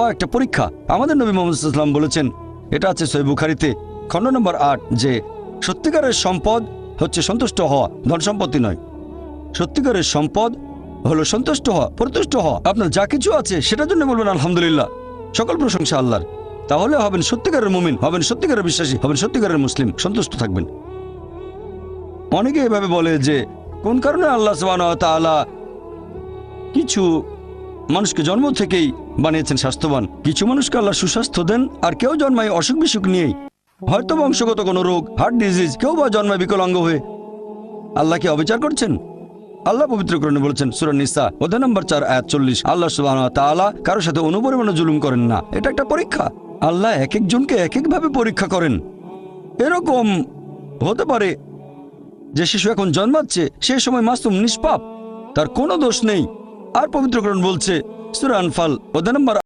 একটা পরীক্ষা। আমাদের নবী মুহাম্মদ সাল্লাল্লাহু আলাইহি ওয়াসাল্লাম বলেছেন, এটা আছে সহিহ বুখারীতে খণ্ড নম্বর ৮, যে সত্যিকারের সম্পদ হচ্ছে সন্তুষ্ট হওয়া, ধন সম্পত্তি নয়। সত্যিকারের সম্পদ হলো সন্তুষ্ট হওয়া, পরিতুষ্ট হওয়া। আপনার যা কিছু আছে সেটার জন্য বলবেন আলহামদুলিল্লাহ, সকল প্রশংসা আল্লাহর। তাহলে হবেন সত্যিকারের মুমিন, হবেন সত্যিকারের বিশ্বাসী, হবেন সত্যিকারের মুসলিম, সন্তুষ্ট থাকবেন। অনেকে এভাবে বলে যে কোন কারণে আল্লাহ সুবহানাহু ওয়া তাআলা কিছু মানুষকে জন্ম থেকেই বানিয়েছেন স্বাস্থ্যবান, কিছু মানুষকে আল্লাহ সুস্বাস্থ্য দেন, আর কেউ জন্মায় অসুখ বিসুখ নিয়েই, হয়তো বংশগত কোনো রোগ, হার্ট ডিজিজ, কেউ বা জন্মায় বিকলাঙ্গ হয়ে। আল্লাহ কি অবিচার করছেন? আল্লাহ পবিত্র কোরআনে বলেছেন সূরা নিসা অধ্যায় নম্বর 4 আয়াত 40, আল্লাহ সুবহানাহু ওয়া তাআলা কারোর সাথে অনুপরিমাণে জুলুম করেন না। এটা একটা পরীক্ষা। আল্লাহ এক একজনকে এক একভাবে পরীক্ষা করেন। এরকম হতে পারে যে শিশু এখন জন্মাচ্ছে, সে সময় মাসুম, নিষ্পাপ, তার কোনো দোষ নেই। আর পবিত্র কোরআন বলছে সূরা আনফাল অধ্যায় নম্বর